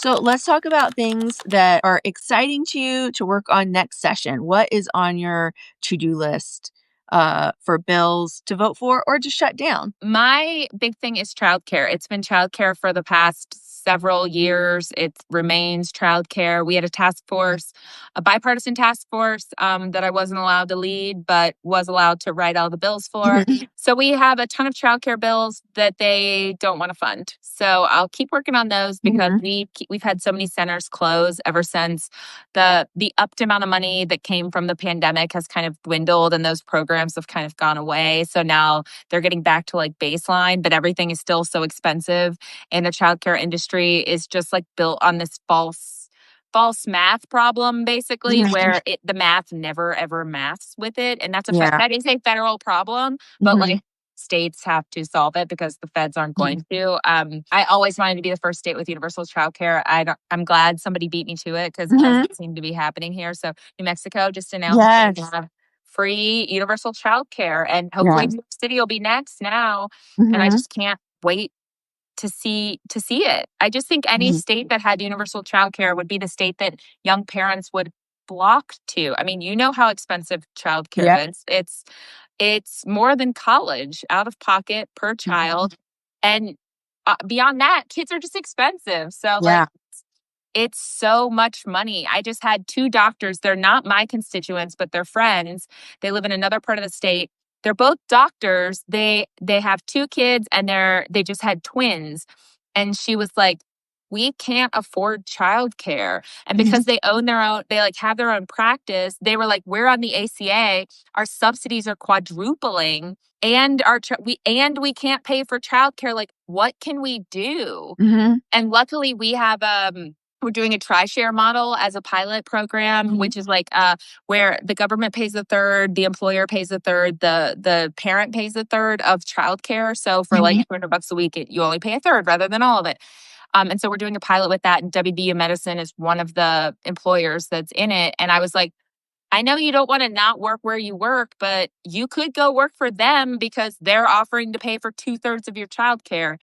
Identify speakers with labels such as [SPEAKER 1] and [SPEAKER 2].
[SPEAKER 1] So let's talk about things that are exciting to you to work on next session. What is on your to-do list for bills to vote for or to shut down?
[SPEAKER 2] My big thing is childcare. It's been childcare for the past several years. It remains childcare. We had a task force, a bipartisan task force that I wasn't allowed to lead, but was allowed to write all the bills for.
[SPEAKER 1] Mhm.
[SPEAKER 2] So we have a ton of childcare bills that they don't want to fund. So I'll keep working on those because
[SPEAKER 1] Mhm.
[SPEAKER 2] we've had so many centers close ever since the upped amount of money that came from the pandemic has kind of dwindled, and those programs have kind of gone away. So now they're getting back to like baseline, but everything is still so expensive. And the childcare industry is just like built on this false math problem basically
[SPEAKER 1] Mhm.
[SPEAKER 2] where the math never ever maths with it, and
[SPEAKER 1] Yeah.
[SPEAKER 2] that is a federal problem, but
[SPEAKER 1] Mhm.
[SPEAKER 2] like states have to solve it because the feds aren't
[SPEAKER 1] Mhm.
[SPEAKER 2] going to. I always wanted to be the first state with universal childcare. I'm glad somebody beat me to it because it
[SPEAKER 1] Mhm.
[SPEAKER 2] doesn't seem to be happening here. So New Mexico just announced they're
[SPEAKER 1] Yes.
[SPEAKER 2] gonna have free universal childcare, and hopefully
[SPEAKER 1] Yes.
[SPEAKER 2] New York City will be next now. And I
[SPEAKER 1] Mhm.
[SPEAKER 2] just can't wait to see it. I just think any
[SPEAKER 1] Mhm.
[SPEAKER 2] state that had universal childcare would be the state that young parents would flock to. I mean, you know how expensive
[SPEAKER 1] Yep.
[SPEAKER 2] childcare is. It's more than college out of pocket per
[SPEAKER 1] Mhm.
[SPEAKER 2] child. And beyond that, kids are just expensive. So, like,
[SPEAKER 1] Yeah.
[SPEAKER 2] it's so much money. I just had two doctors. They're not my constituents, but they're friends. They live in another part of the state. They're both doctors. They have two kids and they just had twins. And she was like, "We can't afford childcare." And
[SPEAKER 1] Mhm.
[SPEAKER 2] because they own their own, they like have their own practice. They were like, "We're on the ACA. Our subsidies are quadrupling, and we can't pay for childcare. Like, what can we do?"
[SPEAKER 1] Mhm.
[SPEAKER 2] And luckily, we're doing a TRISHARE model as a pilot program,
[SPEAKER 1] Mhm.
[SPEAKER 2] which is like where the government pays a third, the employer pays a third, the parent pays a third of childcare. So for like
[SPEAKER 1] Mhm.
[SPEAKER 2] $200 a week, you only pay a third rather than all of it. And so we're doing a pilot with that, and WVU Medicine is one of the employers that's in it. And I was like, I know you don't want to not work where you work, but you could go work for them because they're offering to pay for two-thirds of your childcare.